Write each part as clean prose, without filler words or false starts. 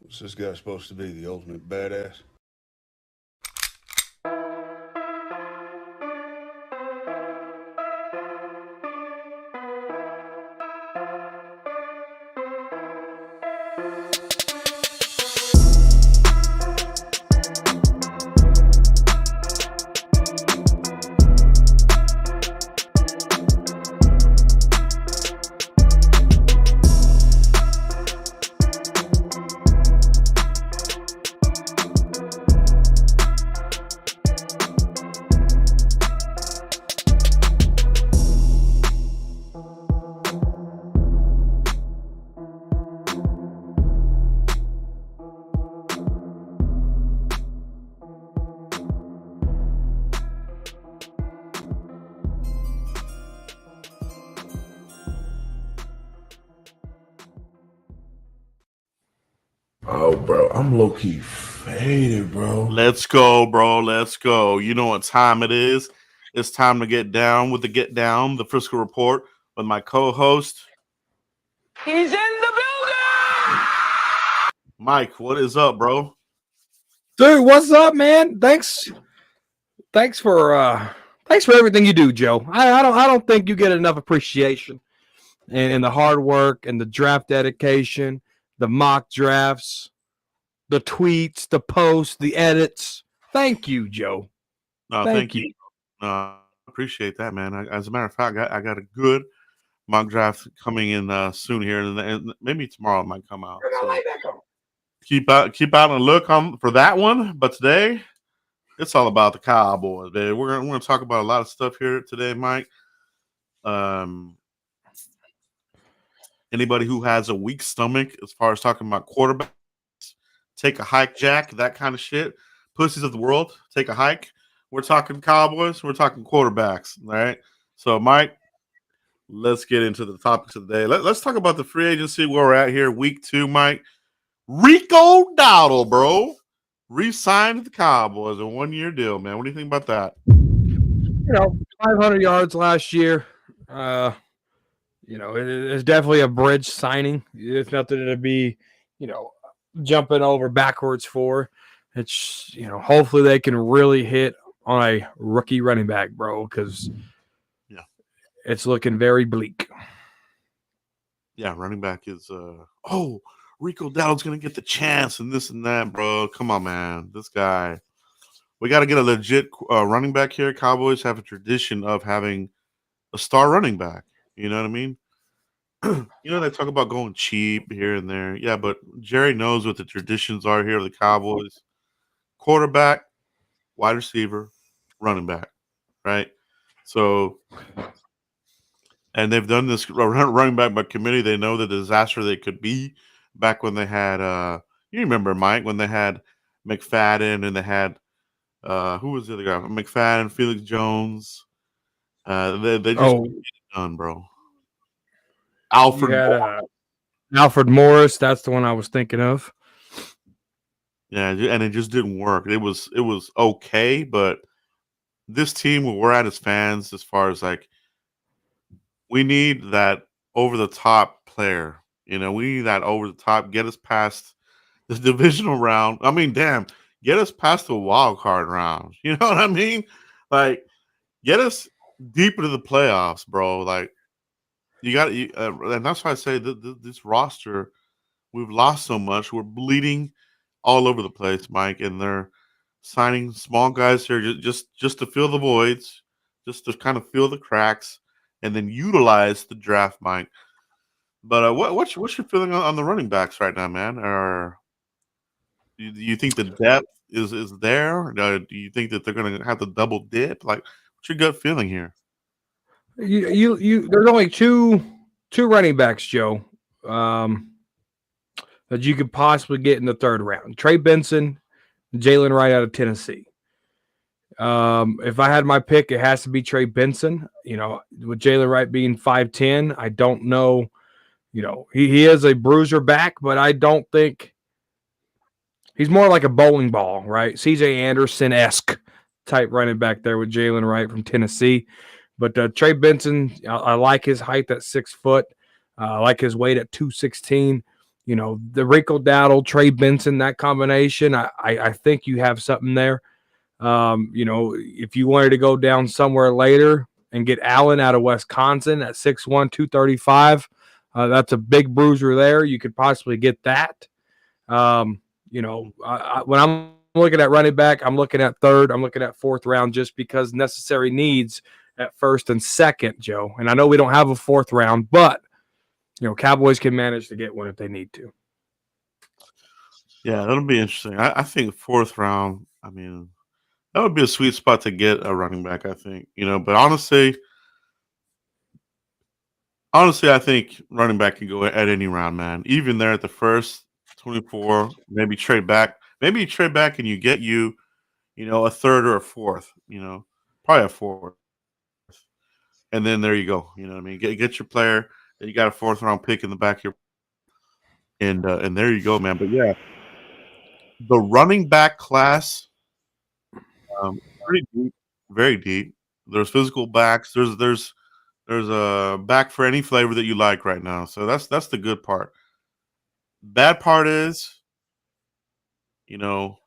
What's this guy supposed to be? The ultimate badass? Oh, bro, I'm low key faded, bro. Let's go, bro. Let's go. You know what time it is? It's time to get down with the Get Down, the Frisco Report, with my co-host. He's in the building! Mike, what is up, bro? Dude, what's up, man? Thanks for everything you do, Joe. I don't think you get enough appreciation and the hard work and the draft dedication, the mock drafts, the tweets, the posts, the edits. Thank you, Joe. No, thank you. Appreciate that, man. As a matter of fact, I got a good mock draft coming in soon here, and maybe tomorrow it might come out. So keep out and look for that one. But today, it's all about the Cowboys, baby. We're gonna talk about a lot of stuff here today, Mike. Anybody who has a weak stomach as far as talking about quarterbacks, take a hike, Jack, that kind of shit. Pussies of the world, take a hike. We're talking Cowboys. We're talking quarterbacks, all right? So, Mike, let's get into the topics of the day. Let's talk about the free agency, where we're at here, week 2, Mike. Rico Dowdle, bro, re-signed the Cowboys, a 1-year deal, man. What do you think about that? 500 yards last year. It's definitely a bridge signing. It's nothing to be, jumping over backwards for. It's, hopefully they can really hit on a rookie running back, bro, because it's looking very bleak. Yeah, running back is Rico Dowdle's going to get the chance and this and that, bro. Come on, man. This guy. We got to get a legit running back here. Cowboys have a tradition of having a star running back. You know what I mean? They talk about going cheap here and there. Yeah, but Jerry knows what the traditions are here of the Cowboys. Quarterback, wide receiver, running back, right? So, and they've done this running back by committee. They know the disaster they could be back when they had, you remember, Mike, when they had McFadden and they had, who was the other guy? McFadden, Felix Jones. They just get it done, bro. Alfred Morris, that's the one I was thinking of. Yeah, and it just didn't work. It was okay, but this team, where we're at as fans, as far as like, we need that over the top player. We need that over the top, get us past the divisional round. I mean, damn, get us past the wild card round. You know what I mean? Like, get us deep into the playoffs, bro. Like, you got and that's why I say this roster, we've lost so much. We're bleeding all over the place, Mike, and they're signing small guys here just to fill the voids, just to kind of fill the cracks, and then utilize the draft, Mike. But what's your feeling on the running backs right now, man? Or do you think the depth is there? Do you think that they're going to have to double dip? Like, what's your gut feeling here? There's only two running backs, Joe, that you could possibly get in the third round. Trey Benson, Jalen Wright out of Tennessee. If I had my pick, it has to be Trey Benson. With Jalen Wright being 5'10", I don't know. He is a bruiser back, but I don't think he's more like a bowling ball, right? CJ Anderson-esque type running back there with Jalen Wright from Tennessee. But Trey Benson, I like his height at 6 foot. I like his weight at 216. the Rickle Dowdle, Trey Benson, that combination, I think you have something there. If you wanted to go down somewhere later and get Allen out of Wisconsin at 6'1", 235, that's a big bruiser there. You could possibly get that. When I'm looking at running back, I'm looking at third, I'm looking at fourth round just because necessary needs at first and second, Joe. And I know we don't have a fourth round, but Cowboys can manage to get one if they need to. Yeah, that'll be interesting. I think fourth round, I mean, that would be a sweet spot to get a running back, I think. But honestly, I think running back can go at any round, man. Even there at the first 24, maybe trade back. Maybe you trade back and you get a third or a fourth, probably a fourth. And then there you go. You know what I mean? Get your player. You got a fourth round pick in the back here. And there you go, man. But yeah, the running back class, pretty deep, very deep. There's physical backs. There's a back for any flavor that you like right now. So that's the good part. Bad part is, are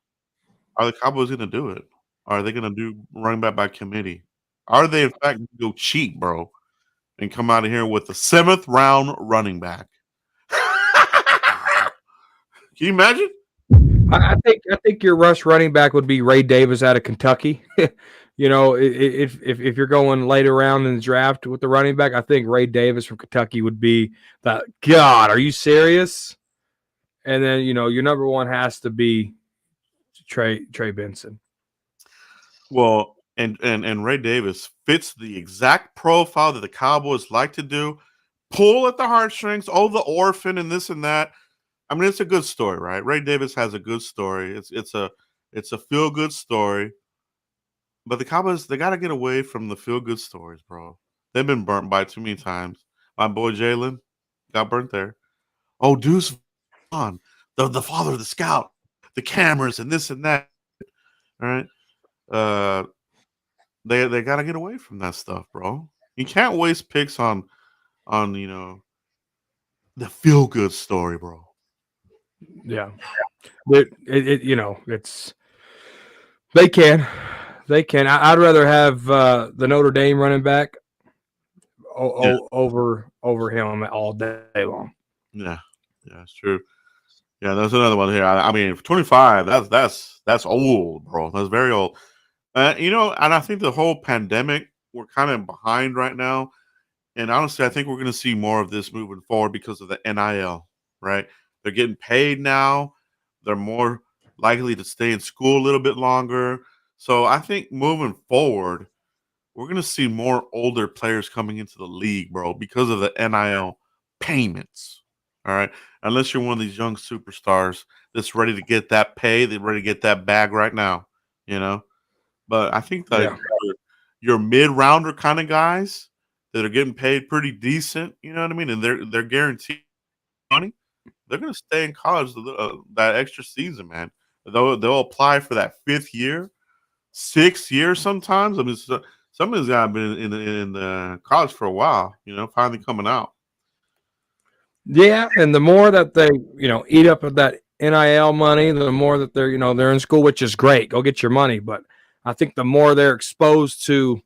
the Cowboys going to do it? Are they going to do running back by committee? Are they in fact going to go cheap, bro, and come out of here with the 7th round running back? Can you imagine? I think your rush running back would be Ray Davis out of Kentucky. If you're going later round in the draft with the running back, I think Ray Davis from Kentucky would be that. God, are you serious? And then your number one has to be Trey Benson. Well, and Ray Davis fits the exact profile that the Cowboys like to do. Pull at the heartstrings. Oh, the orphan and this and that. I mean, it's a good story, right? Ray Davis has a good story. It's a feel good story. But the Cowboys, they got to get away from the feel good stories, bro. They've been burnt by it too many times. My boy Jalen got burnt there. Oh, Deuce Vaughn, the father of the scout, the cameras and this and that. All right. They got to get away from that stuff, bro. You can't waste picks on the feel good story, bro. Yeah, it's they can. I'd rather have the Notre Dame running back over him all day long. Yeah, it's true. Yeah, there's another one here. I mean, 25. That's old, bro. That's very old. And I think the whole pandemic, we're kind of behind right now. And honestly, I think we're going to see more of this moving forward because of the NIL, right? They're getting paid now. They're more likely to stay in school a little bit longer. So I think moving forward, we're going to see more older players coming into the league, bro, because of the NIL payments. All right. Unless you're one of these young superstars that's ready to get that pay, they're ready to get that bag right now, But I think that your mid-rounder kind of guys that are getting paid pretty decent, you know what I mean? And they're guaranteed money. They're going to stay in college that extra season, man. They'll apply for that 5th year, 6th year sometimes. I mean, some of these guys have been in college for a while, finally coming out. Yeah, and the more that they, eat up of that NIL money, the more that they're in school, which is great. Go get your money. But I think the more they're exposed to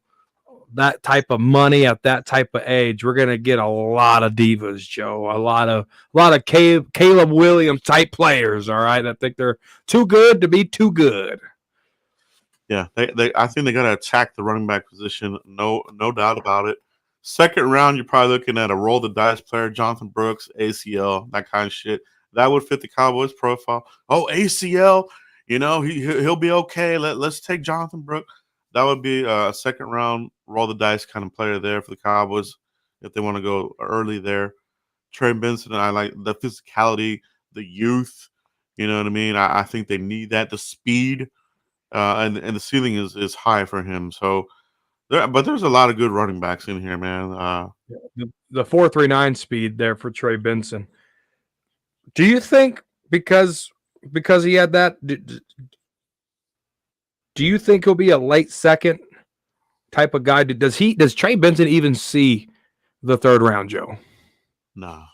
that type of money at that type of age, we're gonna get a lot of divas, Joe. A lot of Caleb Williams type players. All right, I think they're too good to be too good. Yeah, I think they got to attack the running back position. No doubt about it. 2nd round, you're probably looking at a roll the dice player, Jonathan Brooks, ACL, that kind of shit. That would fit the Cowboys profile. Oh, ACL, he'll be okay. Let's take Jonathan Brooks. That would be a 2nd round roll the dice kind of player there for the Cowboys if they want to go early there. Trey Benson, I like the physicality, the youth. You know what I mean? I think they need that, the speed, and the ceiling is high for him. So, but there's a lot of good running backs in here, man. The 4.39 speed there for Trey Benson. Do you think because he had that? Do you think he'll be a late second type of guy? Does Trey Benson even see the 3rd round, Joe? Nah.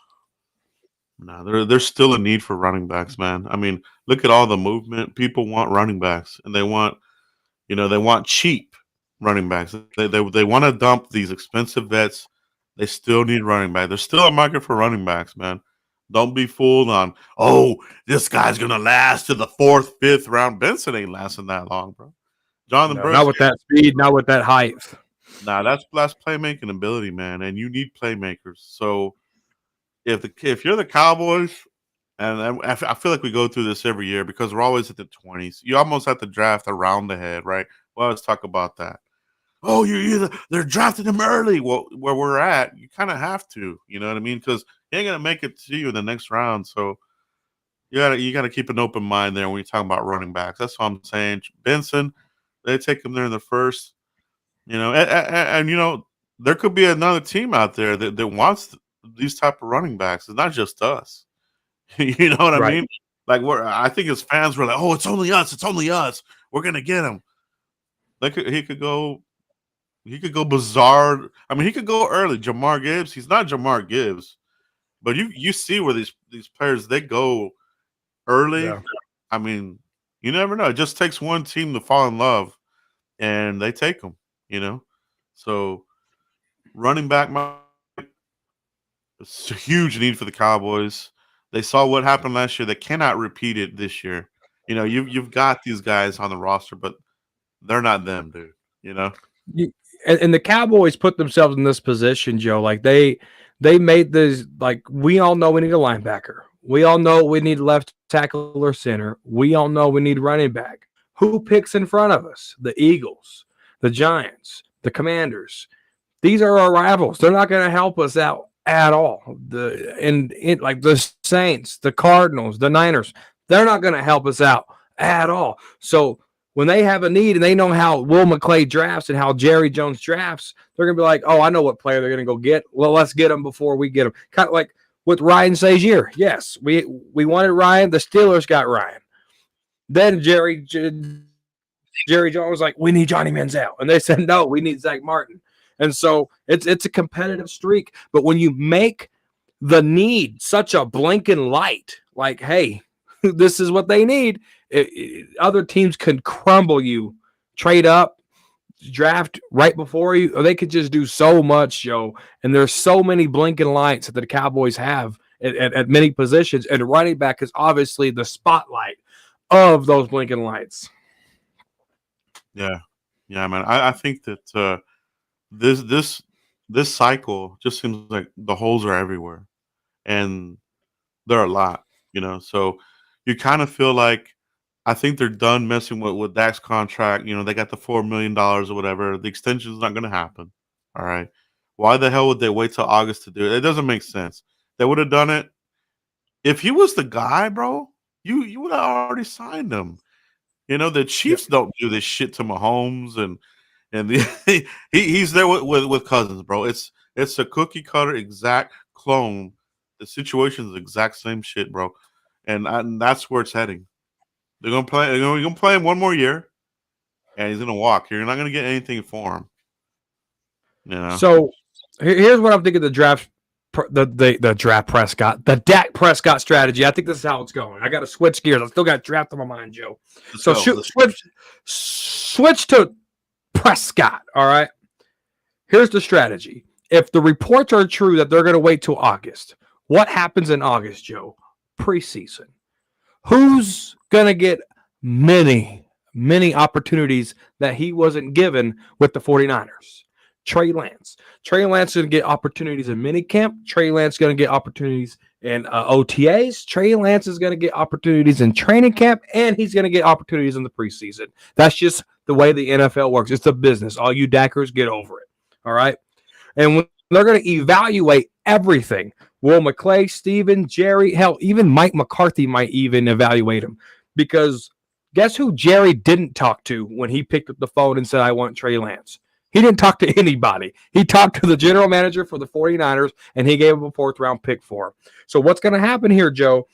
No, there's still a need for running backs, man. I mean, look at all the movement. People want running backs, and they want they want cheap running backs. They want to dump these expensive vets. They still need running back. There's still a market for running backs, man. Don't be fooled on, oh, this guy's gonna last to the 4th, 5th round. Benson ain't lasting that long, bro. Jonathan No, Brooks, not with that speed, not with that height. nah, that's playmaking ability, man, and you need playmakers. So if you're the Cowboys, and I feel like we go through this every year because we're always at the 20s. You almost have to draft a round ahead, right? Well, let's talk about that. Oh, they're drafting him early. Well, where we're at, you kind of have to, you know what I mean? Because he ain't gonna make it to you in the next round. So you gotta keep an open mind there when you're talking about running backs. That's what I'm saying. Benson, they take him there in the first, and there could be another team out there that wants these type of running backs. It's not just us. You know what I Right. mean? Like I think as fans were like, oh, it's only us. It's only us. We're gonna get him. He could go bizarre. I mean, he could go early. Jamar Gibbs. He's not Jamar Gibbs, but you see where these players they go early. Yeah. I mean, you never know. It just takes one team to fall in love, and they take them. So running back, it's a huge need for the Cowboys. They saw what happened last year. They cannot repeat it this year. You've got these guys on the roster, but they're not them, dude. And the Cowboys put themselves in this position, Joe. Like they made this. Like we all know we need a linebacker. We all know we need left tackle or center. We all know we need running back. Who picks in front of us? The Eagles, the Giants, the Commanders. These are our rivals. They're not going to help us out at all. Like the Saints, the Cardinals, the Niners, they're not going to help us out at all. So when they have a need and they know how Will McClay drafts and how Jerry Jones drafts, they're going to be like, oh, I know what player they're going to go get. Well, let's get them before we get them. Kind of like with Ryan Shazier. Yes, we wanted Ryan. The Steelers got Ryan. Then Jerry Jones was like, we need Johnny Manziel. And they said, no, we need Zach Martin. And so it's a competitive streak. But when you make the need such a blinking light, like, hey, this is what they need, other teams can crumble you, trade up, draft right before you, or they could just do so much, Joe. And there's so many blinking lights that the Cowboys have at many positions. And running back is obviously the spotlight of those blinking lights. Yeah, man. I think that this cycle just seems like the holes are everywhere, and there are a lot. So you kind of feel like I think they're done messing with Dak's contract. They got the $4 million or whatever. The extension is not going to happen. All right. Why the hell would they wait till August to do it? It doesn't make sense. They would have done it if he was the guy, bro. You would have already signed him. The Chiefs don't do this shit to Mahomes, and he's there with Cousins, bro. It's a cookie cutter exact clone. The situation is the exact same shit, bro, and that's where it's heading. They're gonna play. They're gonna play him one more year, and he's gonna walk. You're not gonna get anything for him. So here's what I'm thinking: the draft Prescott, the Dak Prescott strategy. I think this is how it's going. I got to switch gears. I still got draft on my mind, Joe. Switch to Prescott. All right. Here's the strategy. If the reports are true that they're going to wait till August, what happens in August, Joe? Preseason. Who's going to get many opportunities that he wasn't given with the 49ers? Trey Lance. Trey Lance is going to get opportunities in minicamp. Trey Lance is going to get opportunities in OTAs. Trey Lance is going to get opportunities in training camp, and he's going to get opportunities in the preseason. That's just the way the NFL works. It's a business. All you Dackers, get over it. All right? And when they're going to evaluate everything, Will McClay, Steven, Jerry, hell, even Mike McCarthy might even evaluate him, because guess who Jerry didn't talk to when he picked up the phone and said, I want Trey Lance? He didn't talk to anybody. He talked to the general manager for the 49ers, and he gave him a 4th-round pick for him. So what's going to happen here, Joe,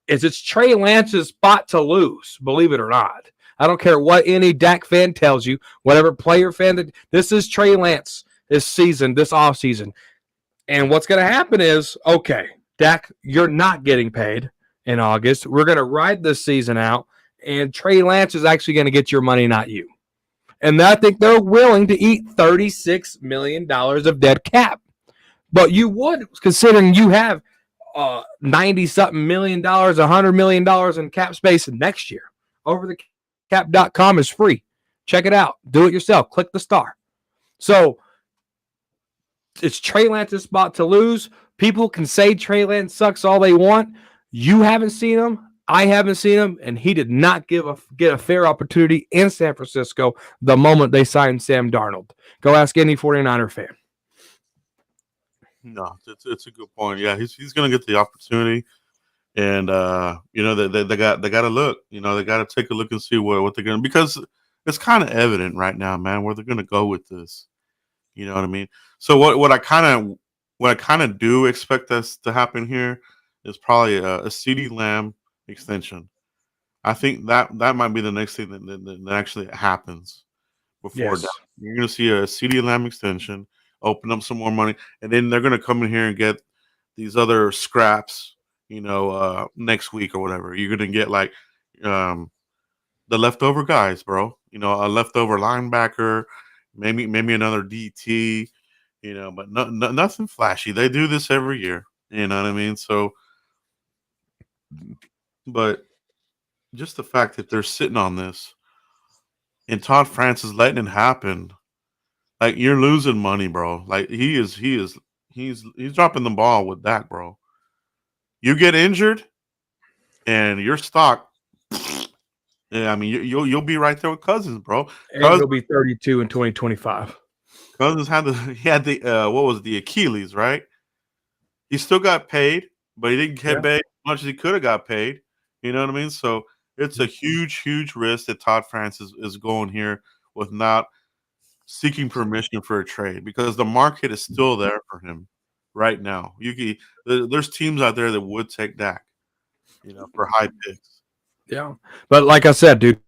is it's Trey Lance's spot to lose, believe it or not. I don't care what any Dak fan tells you, whatever player fan, this is Trey Lance this season, this offseason. And what's going to happen is, okay, Dak, you're not getting paid in August. We're going to ride this season out, and Trey Lance is actually going to get your money, not you. And I think they're willing to eat $36 million of dead cap. But you would, considering you have 90-something million dollars, $100 million in cap space next year. Overthecap.com is free. Check it out. Do it yourself. Click the star. So it's Trey Lance's spot to lose. People can say Trey Lance sucks all they want. You haven't seen him. I haven't seen him, and he did not get a fair opportunity in San Francisco the moment they signed Sam Darnold. Go ask any 49er fan. No, it's a good point. Yeah, he's going to get the opportunity, and they got to look. They got to take a look and see what they're going to, because it's kind of evident right now, man, where they're going to go with this. You know what I mean? So what I kind of do expect us to happen here is probably a CeeDee Lamb extension. I think that might be the next thing that actually happens before that. You're going to see a CeeDee Lamb extension, open up some more money, and then they're going to come in here and get these other scraps, next week or whatever. You're going to get like the leftover guys, bro. A leftover linebacker, maybe another DT, but nothing flashy. They do this every year. You know what I mean? So, but just the fact that they're sitting on this and Todd France is letting it happen, like, you're losing money, bro. Like, he's dropping the ball with that, bro. You get injured and your stock, yeah, I mean, you'll be right there with Cousins, bro. And he'll be 32 in 2025. Cousins had the what was it, the Achilles, right? He still got paid, but he didn't get paid as much as he could have got paid. You know what I mean? So it's a huge, huge risk that Todd France is going here with not seeking permission for a trade, because the market is still there for him right now. There's teams out there that would take Dak, for high picks. Yeah, but like I said, dude,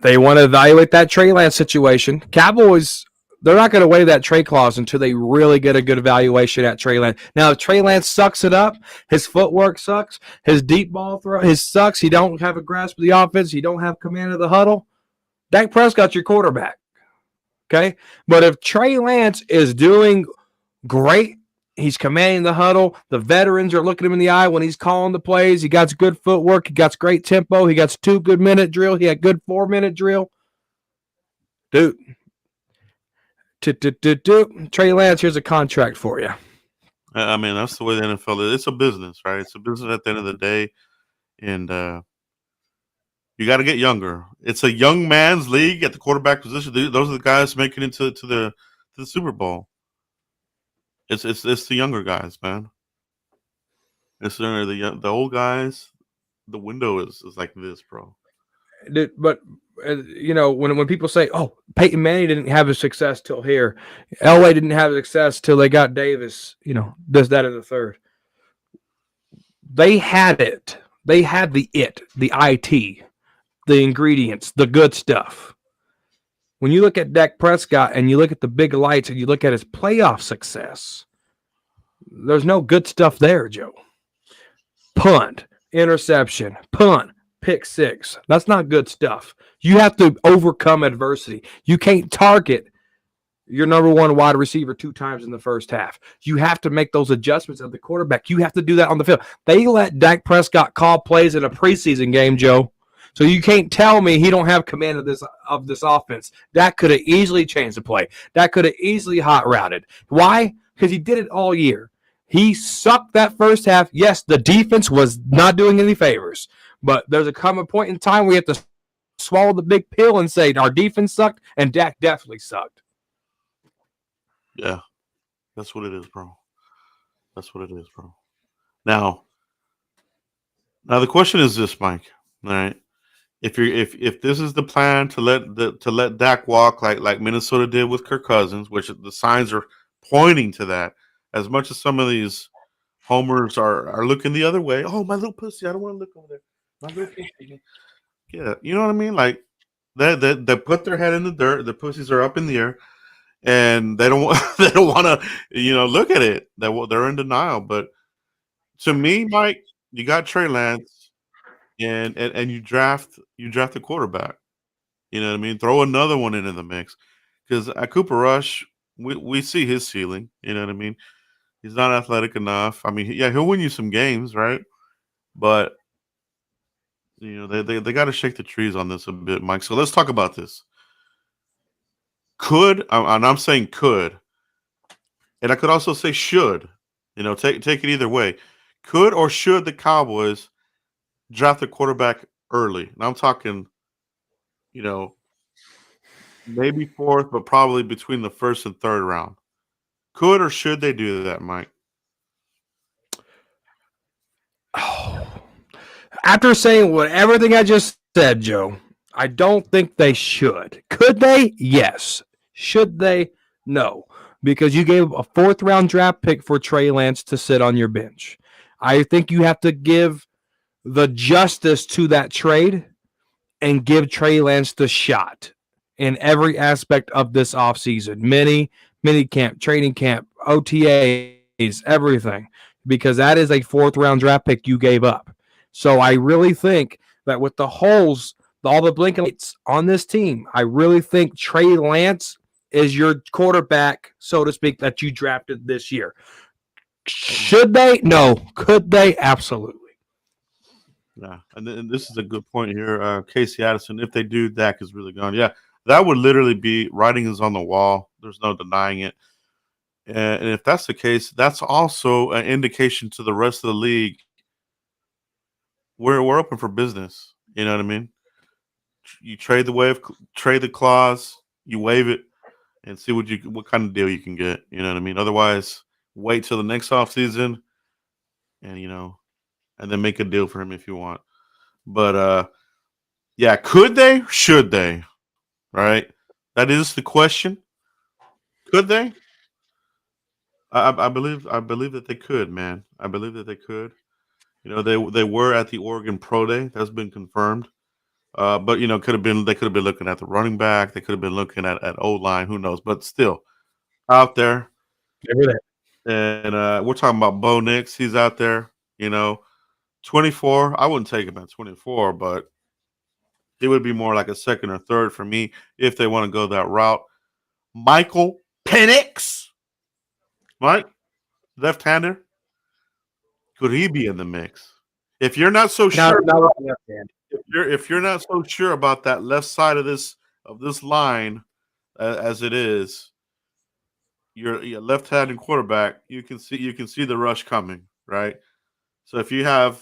they want to evaluate that Trey Lance situation. Cowboys, they're not going to waive that trade clause until they really get a good evaluation at Trey Lance. Now, if Trey Lance sucks it up, his footwork sucks, his deep ball throw sucks, he don't have a grasp of the offense, he don't have command of the huddle, Dak Prescott's your quarterback. Okay? But if Trey Lance is doing great, he's commanding the huddle, the veterans are looking him in the eye when he's calling the plays, he got good footwork, he got great tempo, he got 2 good minute drill, he had good 4-minute drill. Dude. Trey Lance, here's a contract for you. I mean, that's the way the NFL is. It's a business, right? It's a business at the end of the day, and you got to get younger. It's a young man's league at the quarterback position. Those are the guys making it to the Super Bowl. It's the younger guys, man. It's the old guys. The window is like this, bro. But when people say, "Oh, Peyton Manning didn't have his success till here," Elway didn't have success till they got Davis, this, that, and the third. They had it. They had the IT, the ingredients, the good stuff. When you look at Dak Prescott and you look at the big lights and you look at his playoff success, there's no good stuff there, Joe. Punt, interception, punt, pick 6. That's not good stuff. You have to overcome adversity. You can't target your number 1 wide receiver 2 times in the first half. You have to make those adjustments at the quarterback. You have to do that on the field. They let Dak Prescott call plays in a preseason game, Joe. So you can't tell me he don't have command of this offense. Dak could have easily changed the play. Dak could have easily hot routed. Why? Because he did it all year. He sucked that first half. Yes, the defense was not doing any favors. But there's a common point in time where you have to swallow the big pill and say our defense sucked and Dak definitely sucked. Yeah, that's what it is, bro. That's what it is, bro. Now the question is this, Mike. All right, if this is the plan to let Dak walk like Minnesota did with Kirk Cousins, which the signs are pointing to that, as much as some of these homers are looking the other way. Oh, my little pussy, I don't want to look over there. My little pussy. Yeah, you know what I mean? Like they put their head in the dirt, their pussies are up in the air, and they don't want to look at it. They're in denial. But To me, Mike, you got Trey Lance, and you draft the quarterback. You know what I mean? Throw another one into the mix because at Cooper Rush, we see his ceiling. You know what I mean? He's not athletic enough. I mean, yeah, he'll win you some games, right? But they got to shake the trees on this a bit, Mike. So let's talk about this. And I'm saying could, and I could also say should. Take it either way. Could or should the Cowboys draft a quarterback early? And I'm talking, you know, maybe fourth, but probably between the first and third round. Could or should they do that, Mike? Oh. After saying everything I just said, Joe, I don't think they should. Could they? Yes. Should they? No. Because you gave a fourth round draft pick for Trey Lance to sit on your bench. I think you have to give the justice to that trade and give Trey Lance the shot in every aspect of this offseason. Mini camp, training camp, OTAs, everything. Because that is a fourth round draft pick you gave up. So I really think that with the holes, all the blinking lights on this team, I really think Trey Lance is your quarterback, so to speak, that you drafted this year. Should they? No. Could they? Absolutely. Yeah, and this is a good point here. Casey Addison, if they do, Dak is really gone. Yeah, that would literally be writing is on the wall. There's no denying it. And if that's the case, that's also an indication to the rest of the league. We're open for business. You know what I mean? You trade the clause, you waive it, and see what kind of deal you can get. You know what I mean? Otherwise, wait till the next offseason and and then make a deal for him if you want. But yeah, could they? Should they? Right? That is the question. Could they? I believe that they could, man. I believe that they could. They were at the Oregon Pro Day. That's been confirmed. But they could have been looking at the running back. They could have been looking at O-line. Who knows? But still, out there. Everything. And we're talking about Bo Nix. He's out there. 24. I wouldn't take him at 24, but it would be more like a second or third for me if they want to go that route. Michael Penix, Mike, left-hander. Could he be in the mix? If you're not so sure, if you're not so sure about that left side of this line as it is, you're left-handed quarterback. You can see the rush coming, right? So if you have,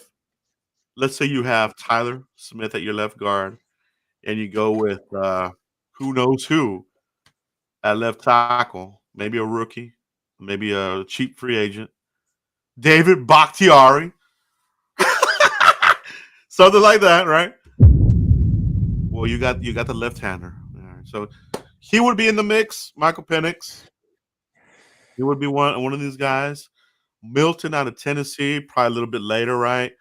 let's say you have Tyler Smith at your left guard, and you go with who knows who at left tackle, maybe a rookie, maybe a cheap free agent, David Bakhtiari, something like that, right? Well, you got the left-hander. All right. So he would be in the mix, Michael Penix. He would be one of these guys. Milton out of Tennessee, probably a little bit later, right?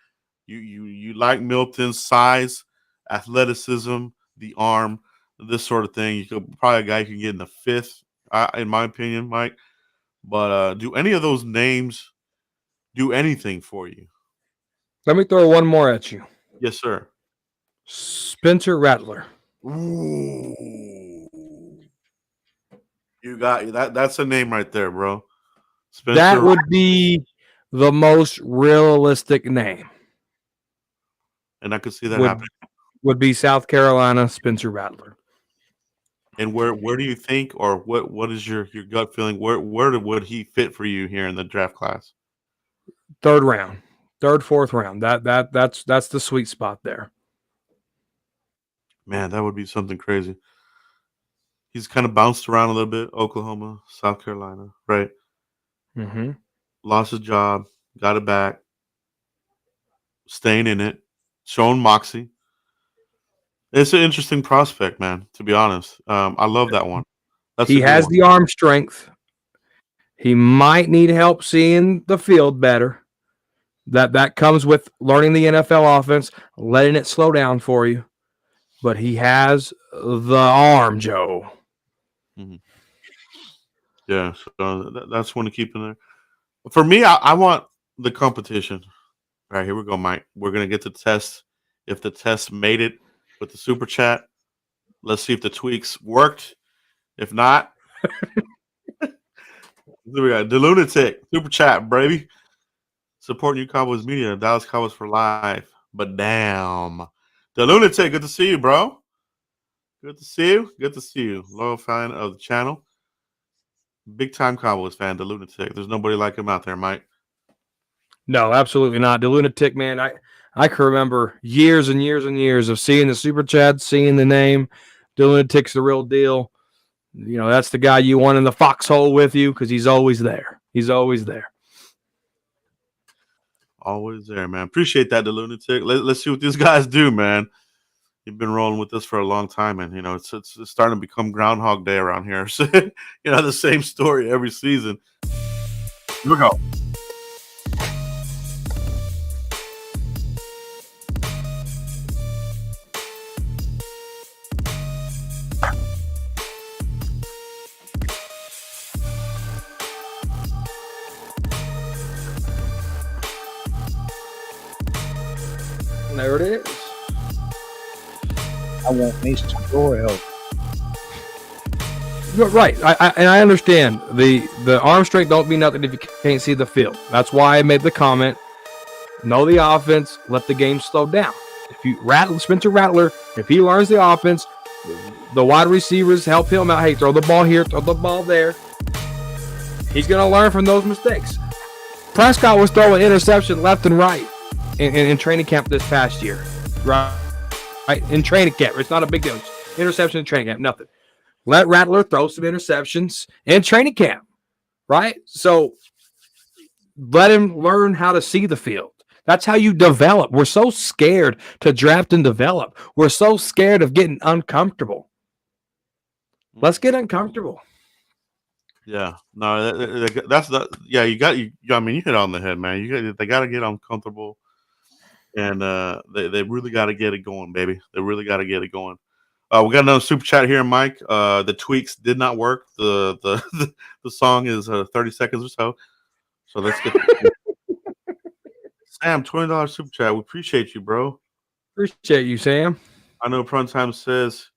You like Milton's size, athleticism, the arm, this sort of thing. You could probably a guy you can get in the fifth, in my opinion, Mike. But do any of those names do anything for you? Let me throw one more at you. Yes, sir. Spencer Rattler. Ooh. You got that. That's a name right there, bro. Spencer That would be the most realistic name. And I could see that happening. Would be South Carolina, Spencer Rattler. And where do you think, or what is your gut feeling? Where would he fit for you here in the draft class? Third round, fourth round. That's the sweet spot there. Man, that would be something crazy. He's kind of bounced around a little bit. Oklahoma, South Carolina, right? Mm-hmm. Lost his job, got it back, staying in it, showing moxie. It's an interesting prospect, man, to be honest. I love that one. He has the arm strength. He might need help seeing the field better. That comes with learning the NFL offense, letting it slow down for you. But he has the arm, Joe. Mm-hmm. Yeah, so that's one to keep in there. For me, I want the competition. All right, here we go, Mike. We're gonna get to the test. If the test made it with the super chat, let's see if the tweaks worked. If not, we got the Lunatic super chat, baby. Supporting you Cowboys media, Dallas Cowboys for life. But damn, the Lunatic, good to see you, bro. Good to see you. Good to see you. Loyal fan of the channel. Big time Cowboys fan, the Lunatic. There's nobody like him out there, Mike. No, absolutely not. The Lunatic, man. I can remember years and years and years of seeing the super chat, seeing the name. The Lunatic's the real deal. You know, that's the guy you want in the foxhole with you because he's always there. He's always there. Always there, man. Appreciate that, the Lunatic. Let's see what these guys do, man. You've been rolling with this for a long time, and you know it's starting to become Groundhog Day around here. So, you know, the same story every season. Here we go. There it is. I want me some door help. You're right. I understand the arm strength don't mean nothing if you can't see the field. That's why I made the comment. Know the offense. Let the game slow down. If you Spencer Rattler, if he learns the offense, the wide receivers help him out. Hey, throw the ball here, throw the ball there. He's gonna learn from those mistakes. Prescott was throwing interception left and right in training camp this past year. Right in training camp. It's not a big deal. Interception in training camp, nothing. Let Rattler throw some interceptions in training camp, right? So let him learn how to see the field. That's how you develop. We're so scared to draft and develop. We're so scared of getting uncomfortable. Let's get uncomfortable. Yeah, no, that's not. Yeah, I mean, you hit on the head, man. They got to get uncomfortable, and they really got to get it going, baby. They really got to get it going. We got another super chat here, Mike. The tweaks did not work. The song is 30 seconds or so. So let's get Sam, $20 super chat. We appreciate you, bro. Appreciate you, Sam. I know Primetime says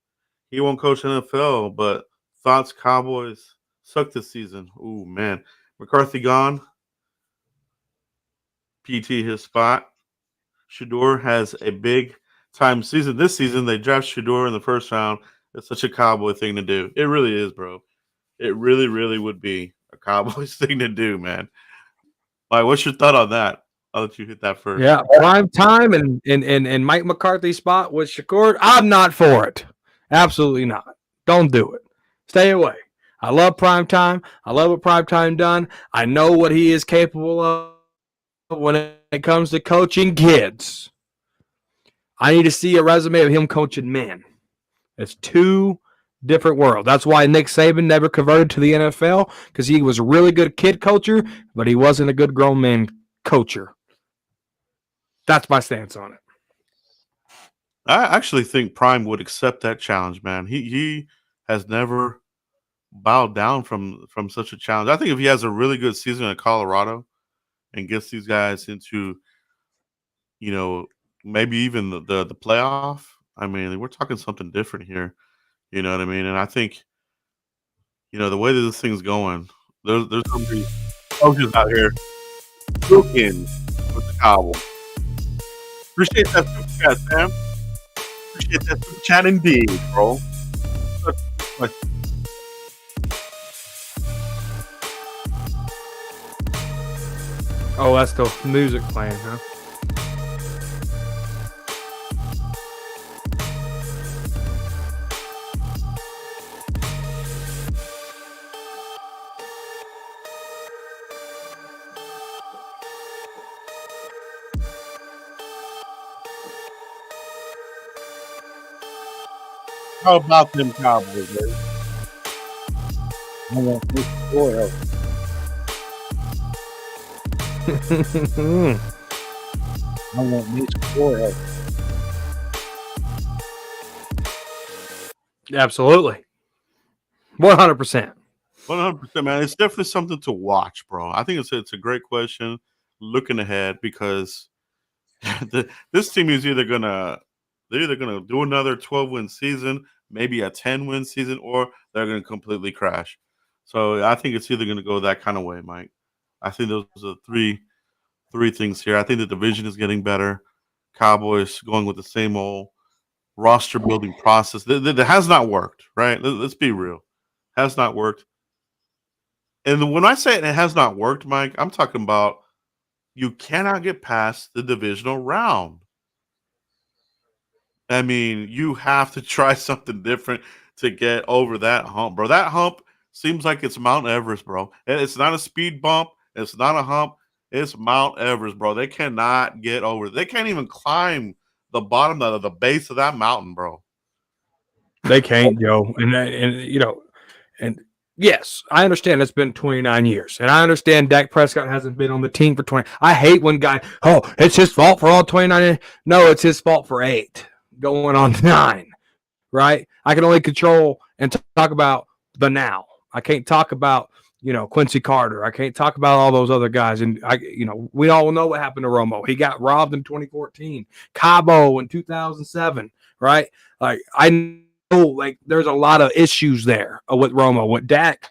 he won't coach NFL, but thoughts Cowboys suck this season. Ooh, man. McCarthy gone. PT his spot. Shador has a big time season. This season, they draft Shador in the first round. It's such a Cowboy thing to do. It really is, bro. It really, really would be a Cowboys thing to do, man. Like, what's your thought on that? I'll let you hit that first. Yeah, prime time and Mike McCarthy's spot with Shakur. I'm not for it. Absolutely not. Don't do it. Stay away. I love prime time. I love what prime time done. I know what he is capable of when it comes to coaching kids. I need to see a resume of him coaching men. It's two different worlds. That's why Nick Saban never converted to the NFL, because he was a really good kid coacher, but he wasn't a good grown man coacher. That's my stance on it. I actually think Prime would accept that challenge, man. He has never bowed down from such a challenge. I think if he has a really good season in Colorado and gets these guys into, you know, maybe even the playoff, I mean, we're talking something different here. You know what I mean? And I think, you know, the way that this thing's going, there's going to be coaches out here cooking with the Cowboys. Appreciate that super chat, Sam. Appreciate that super chat indeed, bro. Oh, that's the music playing, huh? How about them Cowboys, baby? I want me some door help. I want me some door help. Absolutely. 100%. 100%, man. It's definitely something to watch, bro. I think it's a great question. looking ahead because this team is either gonna do another 12-win season, maybe a 10-win season, or they're gonna completely crash. So I think it's either gonna go that kind of way, Mike. I think those are three things here. I think the division is getting better. Cowboys going with the same old roster building process that has not worked, right? Let's be real. Has not worked. And when I say it has not worked, Mike, I'm talking about you cannot get past the divisional round. I mean, you have to try something different to get over that hump, bro. That hump seems like it's Mount Everest, bro. It's not a speed bump. It's not a hump. It's Mount Everest, bro. They cannot get over it. They can't even climb the bottom of the base of that mountain, bro. They can't, Joe. And yes, I understand it's been 29 years. And I understand Dak Prescott hasn't been on the team for 20. I hate when it's his fault for all 29. No, it's his fault for 8 going on 9, right? I can only control and talk about the now. I can't talk about, Quincy Carter. I can't talk about all those other guys. And we all know what happened to Romo. He got robbed in 2014, Cabo in 2007, right? Like, I know, like, there's a lot of issues there with Romo. With Dak,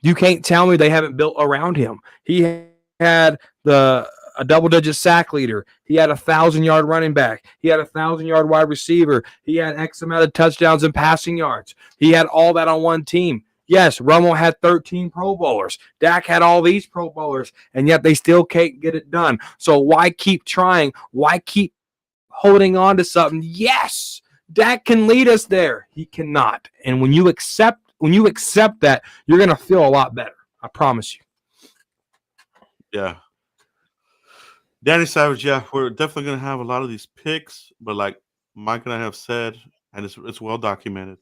you can't tell me they haven't built around him. He had a double-digit sack leader. He had a 1,000-yard running back. He had a 1,000-yard wide receiver. He had X amount of touchdowns and passing yards. He had all that on one team. Yes, Romo had 13 Pro Bowlers. Dak had all these Pro Bowlers, and yet they still can't get it done. So why keep trying? Why keep holding on to something? Yes, Dak can lead us there. He cannot. And when you accept that, you're going to feel a lot better. I promise you. Yeah. Danny Savage, yeah, we're definitely going to have a lot of these picks, but like Mike and I have said, and it's well documented,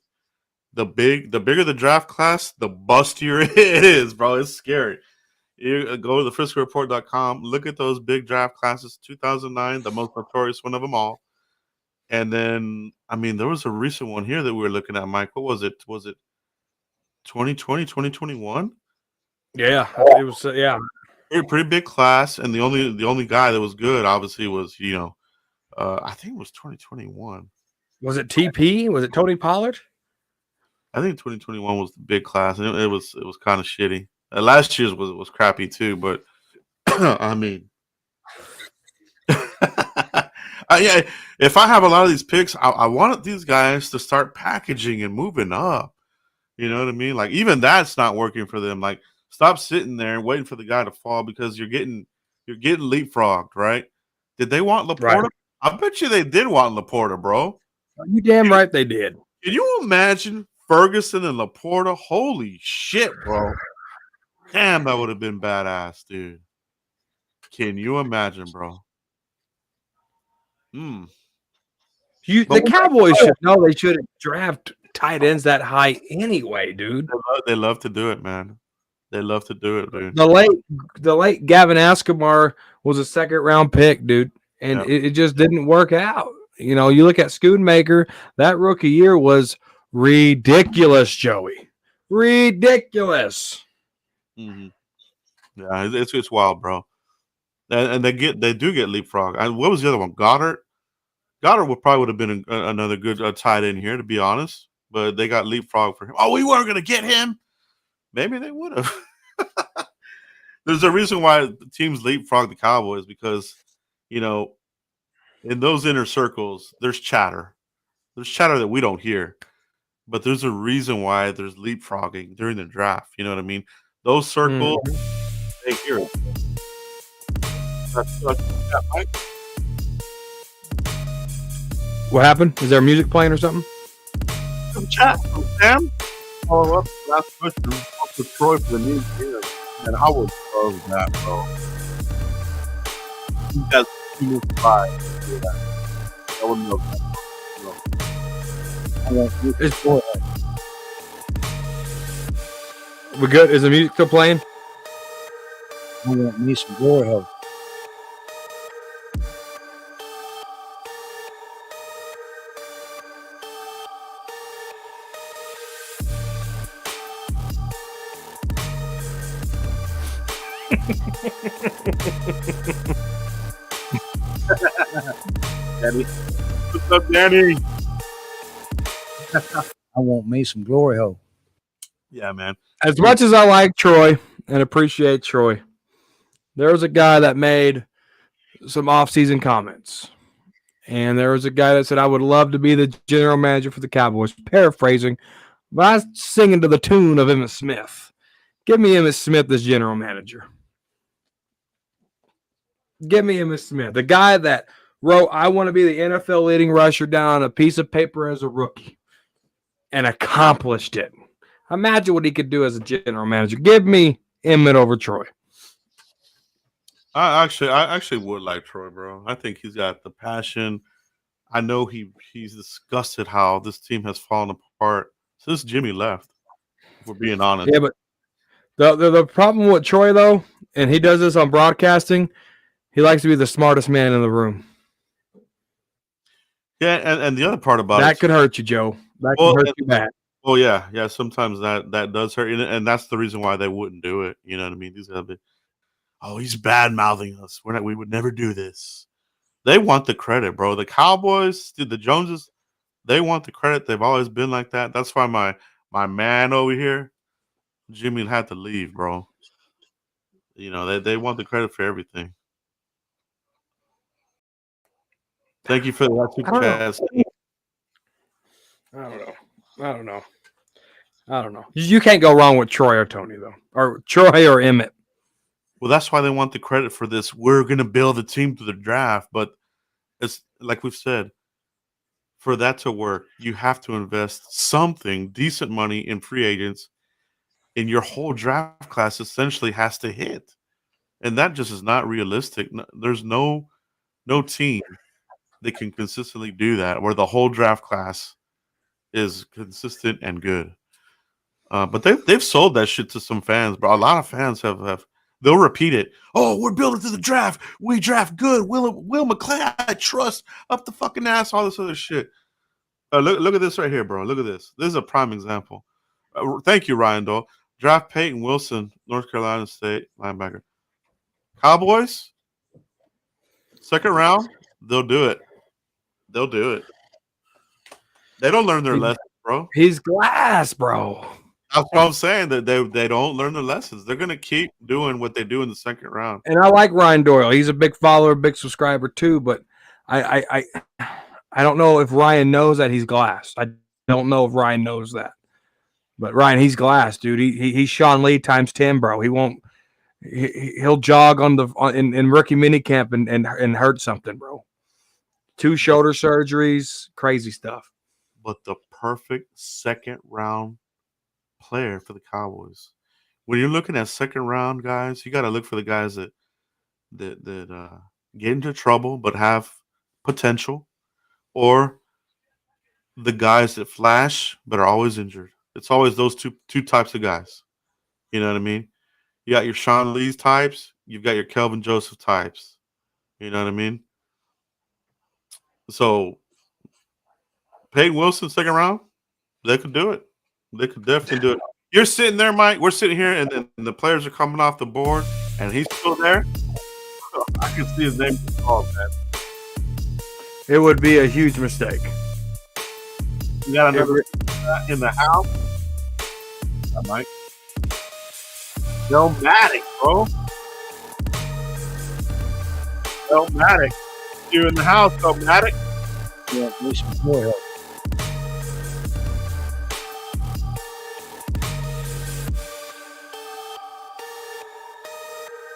the bigger the draft class, the bustier it is, bro. It's scary. You go to thefriskoreport.com, look at those big draft classes, 2009, the most notorious one of them all. And then, I mean, there was a recent one here that we were looking at, Mike. What was it? Was it 2020, 2021? Yeah, it was, yeah. Pretty big class, and the only guy that was good, obviously, was I think it was 2021. Was it TP? Was it Tony Pollard? I think 2021 was the big class, and it was kind of shitty. Last year's was crappy too, but I mean, yeah. If I have a lot of these picks, I wanted these guys to start packaging and moving up. You know what I mean? Like, even that's not working for them. Like, stop sitting there and waiting for the guy to fall because you're getting leapfrogged, right? Did they want Laporta? Right. I bet you they did want Laporta, bro. You damn right they did. Can you imagine Ferguson and Laporta? Holy shit, bro. Damn, that would have been badass, dude. Can you imagine, bro? The Cowboys should know they shouldn't draft tight ends that high anyway, dude. They love to do it, man. They love to do it, dude. The late Gavin Askamar was a second-round pick, dude, and it just didn't work out. You look at Schoonmaker, that rookie year was ridiculous, Joey. Ridiculous. Mm-hmm. Yeah, it's wild, bro. And they do get leapfrog. And what was the other one? Goddard. Goddard would have been another good tight end here, to be honest. But they got leapfrog for him. Oh, we weren't going to get him. Maybe they would have. There's a reason why teams leapfrog the Cowboys because, in those inner circles, there's chatter. There's chatter that we don't hear. But there's a reason why there's leapfrogging during the draft. You know what I mean? Those circles, they hear it. What happened? Is there music playing or something? Some chat from Sam. Follow up. Last question. What's the Troy for the new year? And how would love that, bro? He has 2 minutes to buy. I wouldn't know that. We good? Is the music still playing? I want me some door help. Danny. What's up, Danny? I want me some glory hole. Yeah, man. As much as I like Troy and appreciate Troy, there was a guy that made some off-season comments. And there was a guy that said, I would love to be the general manager for the Cowboys. Paraphrasing, but I was singing to the tune of Emmitt Smith. Give me Emmitt Smith as general manager. Give me Emmitt Smith, the guy that wrote, I want to be the NFL leading rusher down on a piece of paper as a rookie and accomplished it. Imagine what he could do as a general manager. Give me Emmett over Troy. I actually would like Troy, bro. I think he's got the passion. I know he's disgusted how this team has fallen apart since Jimmy left. If we're being honest. Yeah, but the problem with Troy, though, and he does this on broadcasting, he likes to be the smartest man in the room. Yeah, and the other part about that could hurt you, Joe. That could hurt you bad. Oh yeah. Sometimes that does hurt, and that's the reason why they wouldn't do it. You know what I mean? These guys, he's bad mouthing us. We would never do this. They want the credit, bro. The Cowboys, dude, the Joneses, they want the credit. They've always been like that. That's why my man over here, Jimmy, had to leave, bro. You know, they want the credit for everything. Thank you for that. I don't know. You can't go wrong with Troy or Tony, though, or Troy or Emmett. Well, that's why they want the credit for this. We're going to build a team through the draft, but it's like we've said, for that to work, you have to invest something, decent money in free agents, and your whole draft class essentially has to hit. And that just is not realistic. There's no team that can consistently do that where the whole draft class is consistent and good. But they've sold that shit to some fans, bro. A lot of fans have they'll repeat it. Oh, we're building to the draft. We draft good. Will McClay, I trust up the fucking ass, all this other shit. Look at this right here, bro. Look at this. This is a prime example. Thank you, Ryan Dole. Draft Peyton Wilson, North Carolina State linebacker. Cowboys, second round, they'll do it. They'll do it. They don't learn their lessons, bro. He's glass, bro. That's what I'm saying. That they don't learn their lessons. They're gonna keep doing what they do in the second round. And I like Ryan Doyle. He's a big follower, big subscriber too. But I don't know if Ryan knows that he's glass. I don't know if Ryan knows that. But Ryan, he's glass, dude. He's Sean Lee times 10, bro. He won't. He'll jog in rookie minicamp and hurt something, bro. 2 shoulder surgeries, crazy stuff. But the perfect second round player for the Cowboys. When you're looking at second round guys, you got to look for the guys that get into trouble but have potential, or the guys that flash but are always injured. It's always those two types of guys. You know what I mean? You got your Sean Lee's types. You've got your Kelvin Joseph types. You know what I mean? So Peyton Wilson, second round, they could do it. They could definitely do it. You're sitting there, Mike. We're sitting here, and then the players are coming off the board, and he's still there. I can see his name called, man. It would be a huge mistake. You got another in the house. Mike. Lunatic, bro. Lunatic. You in the house, Lunatic. Yeah, me some glory hole.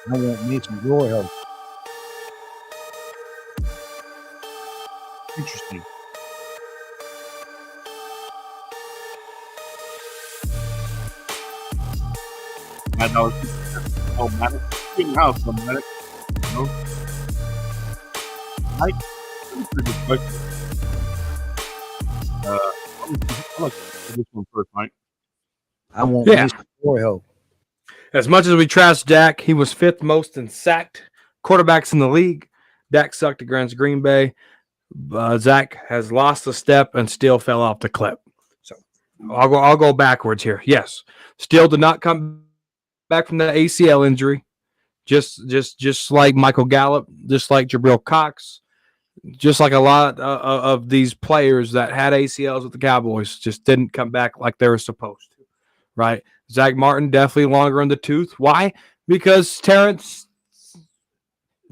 I want me some glory hole. Interesting. I know. Lunatic. You in the house, Lunatic. No. Mike. That's a good question. I'll let this one first, Mike. I want Yeah. me some glory hole. As much as we trash Dak, he was 5th most in sacked quarterbacks in the league. Dak sucked against Green Bay. Zach has lost a step and still fell off the cliff. So I'll go backwards here. Yes, still did not come back from the ACL injury. Just like Michael Gallup, just like Jabril Cox, just like a lot of these players that had ACLs with the Cowboys just didn't come back like they were supposed to, right? Zach Martin definitely longer in the tooth. Why? Because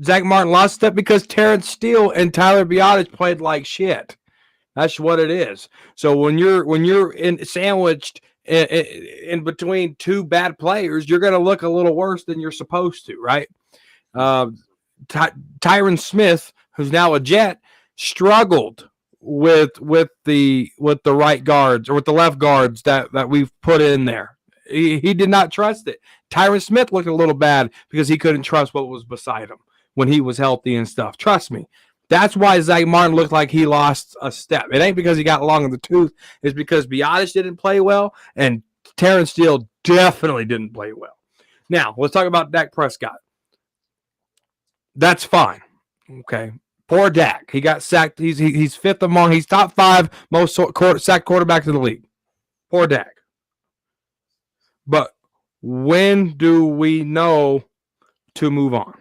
Zach Martin lost step because Terrence Steele and Tyler Biadasz played like shit. That's what it is. So when you're sandwiched in between two bad players, you're going to look a little worse than you're supposed to, right? Tyron Smith, who's now a Jet, struggled with the right guards or with the left guards that we've put in there. He did not trust it. Tyron Smith looked a little bad because he couldn't trust what was beside him when he was healthy and stuff. Trust me. That's why Zach Martin looked like he lost a step. It ain't because he got long in the tooth. It's because Biadasz didn't play well, and Terrence Steele definitely didn't play well. Now, let's talk about Dak Prescott. That's fine. Okay. Poor Dak. He got sacked. He's fifth among. He's top 5 most sacked quarterbacks in the league. Poor Dak. But when do we know to move on?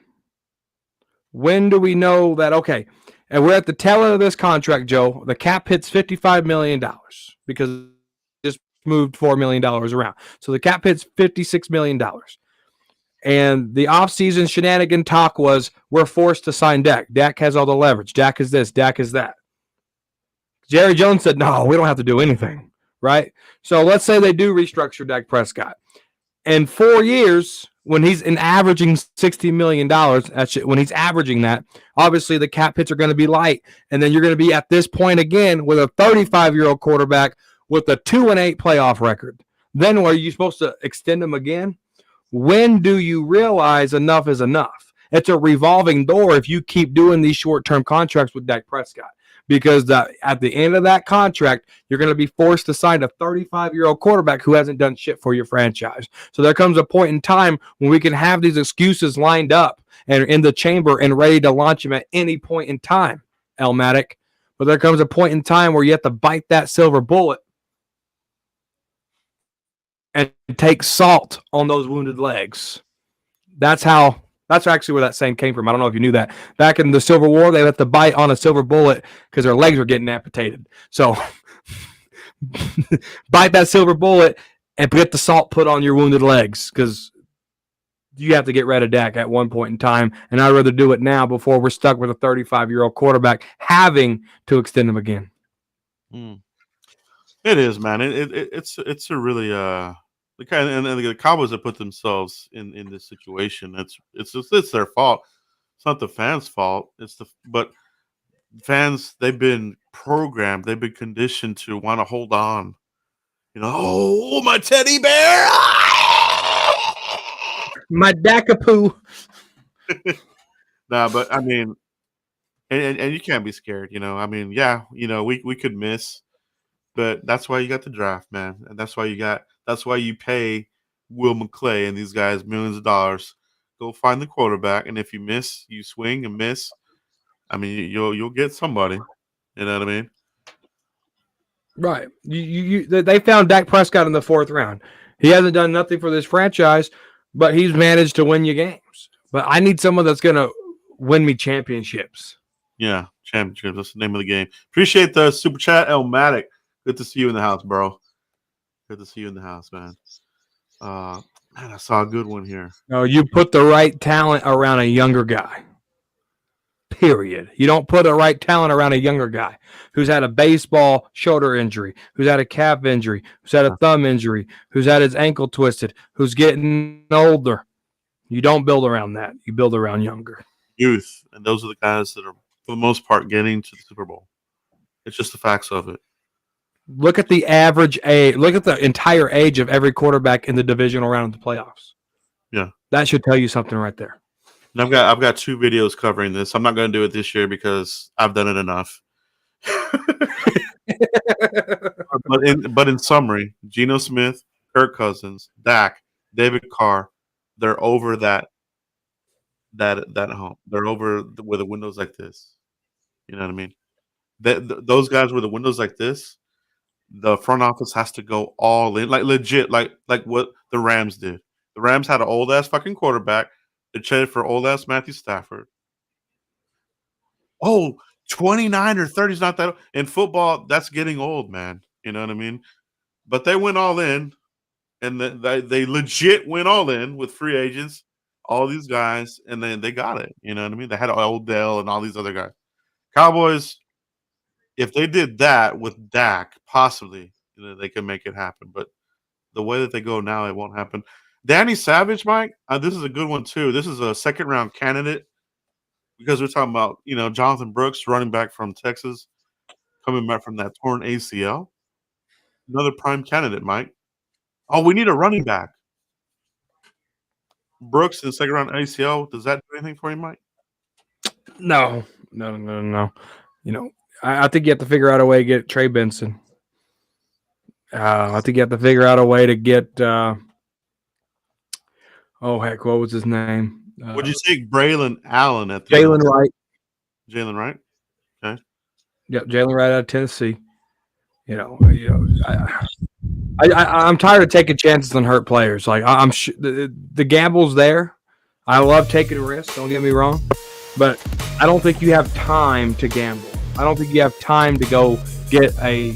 When do we know that, okay, and we're at the tail end of this contract, Joe, the cap hits $55 million because it just moved $4 million around. So the cap hits $56 million. And the offseason shenanigan talk was, we're forced to sign Dak. Dak has all the leverage. Dak is this. Dak is that. Jerry Jones said, no, we don't have to do anything, right? So let's say they do restructure Dak Prescott. In 4 years, when he's averaging $60 million, when he's averaging that, obviously the cap hits are going to be light. And then you're going to be at this point again with a 35-year-old quarterback with a 2-8 playoff record. Then are you supposed to extend him again? When do you realize enough is enough? It's a revolving door if you keep doing these short-term contracts with Dak Prescott. Because at the end of that contract, you're going to be forced to sign a 35-year-old quarterback who hasn't done shit for your franchise. So there comes a point in time when we can have these excuses lined up and in the chamber and ready to launch him at any point in time, Elmatic. But there comes a point in time where you have to bite that silver bullet and take salt on those wounded legs. That's actually where that saying came from. I don't know if you knew that. Back in the Civil War, they had to bite on a silver bullet because their legs were getting amputated. So bite that silver bullet and get the salt put on your wounded legs because you have to get rid of Dak at one point in time. And I'd rather do it now before we're stuck with a 35-year-old quarterback having to extend him again. It is, man. It's a really the kind and the Cowboys have put themselves in this situation. It's their fault. It's not the fans' fault. But fans, they've been programmed, they've been conditioned to want to hold on. You know, oh, my teddy bear, my Dakapoo. Nah, but I mean, and you can't be scared. You know, I mean, yeah, you know, we could miss. But that's why you got the draft, man. And that's why you pay Will McClay and these guys millions of dollars. Go find the quarterback, and if you miss, you swing and miss. I mean, you'll get somebody. You know what I mean? Right. They found Dak Prescott in the 4th round. He hasn't done nothing for this franchise, but he's managed to win you games. But I need someone that's going to win me championships. Yeah, championships. That's the name of the game. Appreciate the super chat, Elmatic. Good to see you in the house, bro. Good to see you in the house, man. Man, I saw a good one here. No, you put the right talent around a younger guy. Period. You don't put the right talent around a younger guy who's had a baseball shoulder injury, who's had a calf injury, who's had a thumb injury, who's had his ankle twisted, who's getting older. You don't build around that. You build around younger. Youth. And those are the guys that are, for the most part, getting to the Super Bowl. It's just the facts of it. Look at the average age. Look at the entire age of every quarterback in the divisional round of the playoffs. Yeah. That should tell you something right there. And I've got 2 videos covering this. I'm not going to do it this year because I've done it enough. but in summary, Geno Smith, Kirk Cousins, Dak, David Carr, they're over that home. They're over with the windows like this. You know what I mean? Those guys with the windows like this, the front office has to go all in, like legit, like what the Rams did. The Rams had an old ass fucking quarterback. They traded for old ass Matthew Stafford. Oh, 29 or 30 is not that in football. That's getting old, man. You know what I mean? But they went all in, and they legit went all in with free agents, all these guys, and then they got it. You know what I mean? They had Odell and all these other guys. Cowboys, if they did that with Dak, possibly they could make it happen. But the way that they go now, it won't happen. Danny Savage, Mike, this is a good one too. This is a second round candidate because we're talking about Jonathan Brooks, running back from Texas, coming back from that torn ACL. Another prime candidate, Mike. Oh, we need a running back. Brooks in the second round ACL. Does that do anything for you, Mike? No. I think you have to figure out a way to get Trey Benson. I think you have to figure out a way to get. What was his name? Would you take Braylon Allen at the Jalen Wright? Jalen Wright. Okay. Yep, Jalen Wright out of Tennessee. I'm tired of taking chances on hurt players. Like I'm the gamble's there. I love taking risks. Don't get me wrong, but I don't think you have time to gamble. I don't think you have time to go get a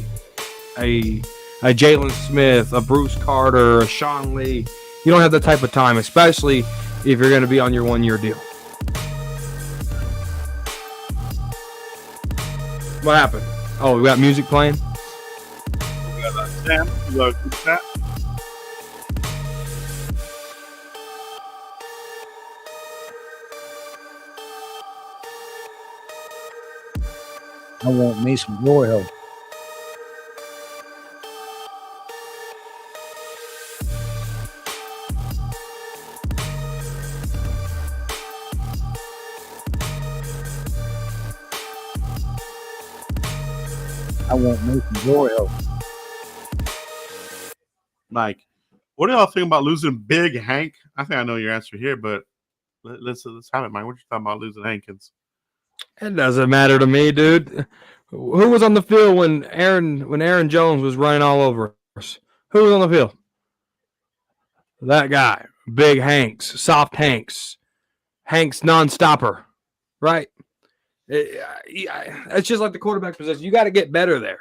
Jalen Smith, a Bruce Carter, a Sean Lee. You don't have that type of time, especially if you're going to be on your 1-year deal. What happened? Oh, we got music playing? We got Sam. You got a good chat? I want me some glory hole. I want me some glory hole. Mike, what do y'all think about losing Big Hank? I think I know your answer here, but let's have it, Mike. What you talking about losing Hankins? It doesn't matter to me, dude. Who was on the field when Aaron Jones was running all over us? Who was on the field? That guy, Big Hanks, Soft Hanks, Hanks non-stopper, right? It's just like the quarterback position. You got to get better there.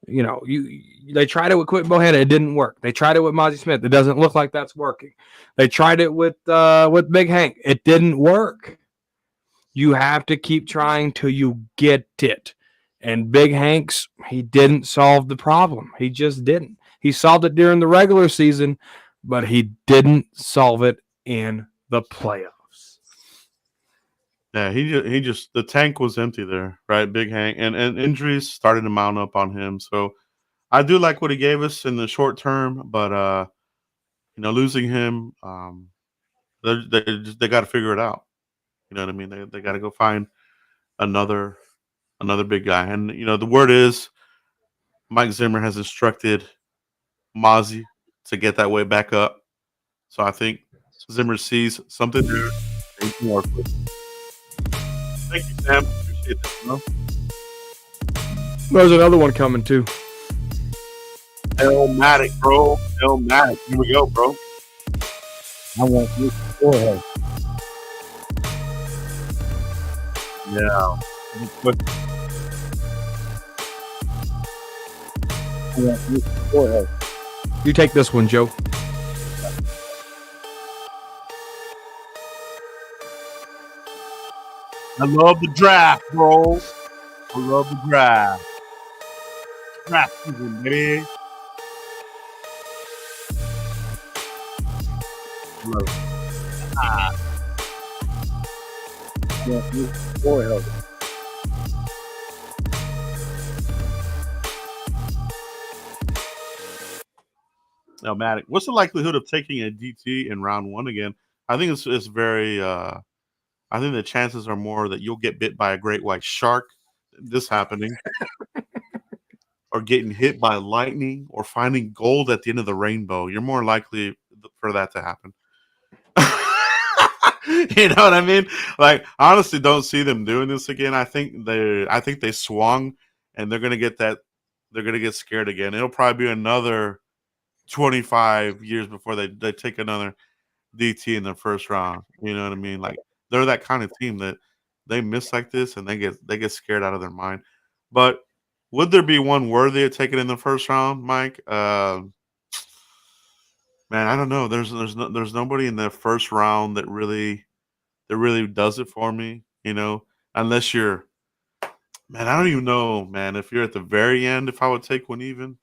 They tried it with Quentin Bohanna. It didn't work. They tried it with Mozzie Smith. It doesn't look like that's working. They tried it with Big Hank. It didn't work. You have to keep trying till you get it. And Big Hanks, he didn't solve the problem. He just didn't. He solved it during the regular season, but he didn't solve it in the playoffs. Yeah, he just the tank was empty there, right? Big Hank and injuries started to mount up on him. So I do like what he gave us in the short term, but losing him, they got to figure it out. You know what I mean? They got to go find another big guy. And the word is Mike Zimmer has instructed Mozzie to get that way back up. So I think Zimmer sees something there and he can work with. Thank you, Sam. Appreciate that. Bro. There's another one coming too. Elmatic, bro. Elmatic. Here we go, bro. I want me some glory hole. Yeah. I want me some glory hole. You take this one, Joe. I love the draft, bro. I love the draft. Draft season, baby. Love it. I want me some glory hole. Elmatic. What's the likelihood of taking a DT in round 1 again? I think it's very. I think the chances are more that you'll get bit by a great white shark. This happening, or getting hit by lightning, or finding gold at the end of the rainbow. You're more likely for that to happen. You know what I mean? Like, honestly, don't see them doing this again. I think they swung, and they're gonna get that. They're gonna get scared again. It'll probably be another 25 years before they take another DT in the first round. You know what I mean? Like they're that kind of team that they miss like this and they get scared out of their mind. But would there be one worthy of taking in the first round, Mike? Man, I don't know. There's nobody in the first round that really does it for me. You know, unless you're man, I don't even know, man. If you're at the very end, if I would take one even,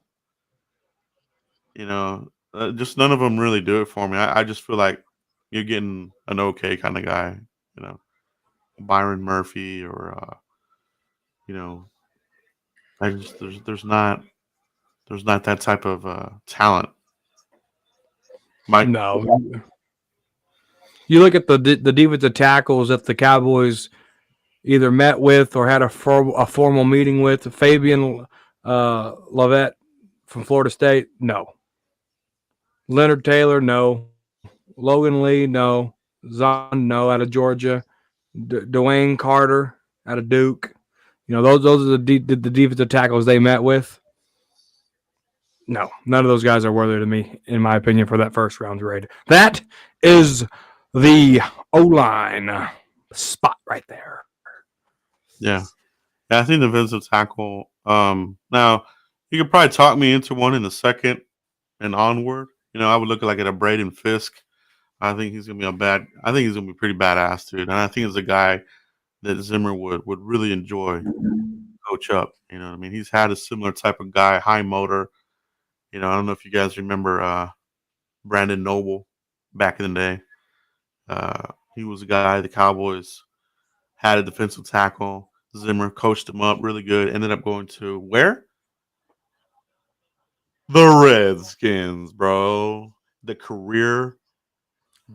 you know, just none of them really do it for me. I just feel like you're getting an okay kind of guy, you know, Byron Murphy or you know, I just there's not that type of talent. Mike, No. You look at the defensive tackles that the Cowboys either met with or had a formal meeting with. Fabian Lovett from Florida State, no. Leonard Taylor, no. Logan Lee, no. Zahn, no, out of Georgia. Dwayne Carter out of Duke. You know, those are the defensive tackles they met with. No, none of those guys are worthy to me, in my opinion, for that first round grade. That is the O-line spot right there. yeah. Yeah, I think the defensive tackle. Now you could probably talk me into one in the second and onward. You know, I would look like at a Braden Fisk. I think he's gonna be I think he's gonna be pretty badass, dude. And I think it's a guy that Zimmer would really enjoy coach up. You know what I mean? He's had a similar type of guy, high motor. You know, I don't know if you guys remember Brandon Noble back in the day. He was a guy the Cowboys had a defensive tackle. Zimmer coached him up really good. Ended up going to where? The Redskins, bro. The career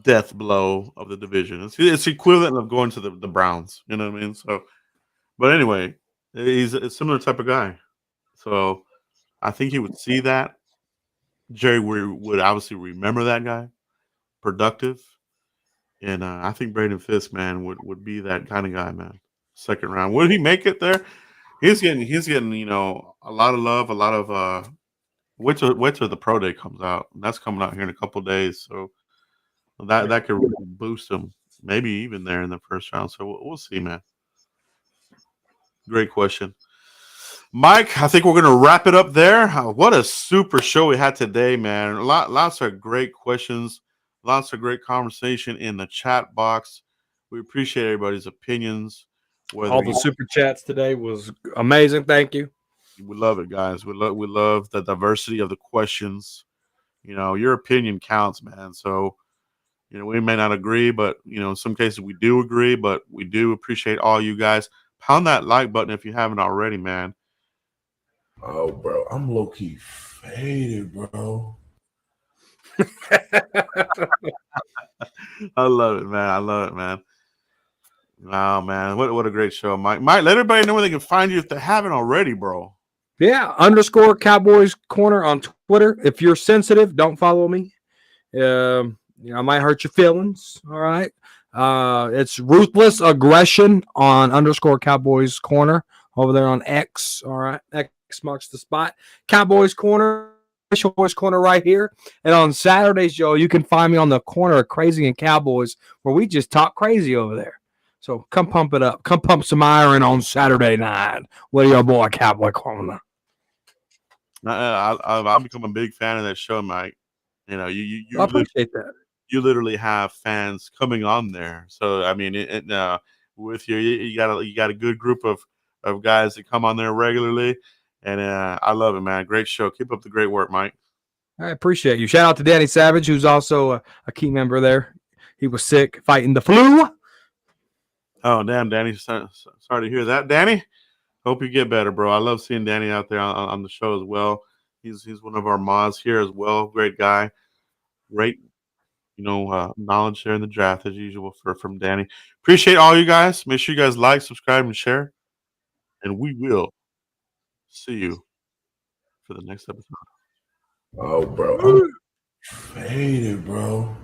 death blow of the division. It's equivalent of going to the Browns. You know what I mean? So, but anyway, he's a similar type of guy. So I think he would see that. Jerry would obviously remember that guy, productive, and I think Braden Fisk, man, would be that kind of guy, man. Second round, would he make it there? He's getting you know a lot of love, a lot of wait till the pro day comes out. That's coming out here in a couple of days, so that could really boost him, maybe even there in the first round. So we'll see, man. Great question. Mike, I think we're going to wrap it up there. What a super show we had today, man. Lots of great questions, lots of great conversation in the chat box. We appreciate everybody's opinions. All the super chats today was amazing. Thank you. We love it, guys. We love the diversity of the questions. You know, your opinion counts, man. So, you know, we may not agree, but, you know, in some cases we do agree, but we do appreciate all you guys. Pound that like button if you haven't already, man. Oh, bro, I'm low key faded, bro. I love it, man. I love it, man. Wow, man. What a great show, Mike. Mike, let everybody know where they can find you if they haven't already, bro. Yeah, _ Cowboys Corner on Twitter. If you're sensitive, don't follow me. You know, I might hurt your feelings. All right. It's ruthless aggression on _ Cowboys Corner over there on X. All right. X marks the spot. Cowboys Corner, Cowboys Corner right here. And on Saturdays, Joe, you can find me on the corner of Crazy and Cowboys where we just talk crazy over there. So come pump it up. Come pump some iron on Saturday night with your boy Cowboy Corner. I've become a big fan of that show, Mike. You know, you I appreciate that. You literally have fans coming on there. So I mean, with you got a good group of guys that come on there regularly, and I love it, man. Great show. Keep up the great work, Mike. I appreciate you. Shout out to Danny Savage, who's also a key member there. He was sick fighting the flu. Oh, damn, Danny. Sorry to hear that, Danny. Hope you get better, bro. I love seeing Danny out there on the show as well. He's one of our mods here as well. Great guy. Great, you know, knowledge there in the draft as usual from Danny. Appreciate all you guys. Make sure you guys like, subscribe, and share. And we will see you for the next episode. Oh, bro, I'm faded, bro.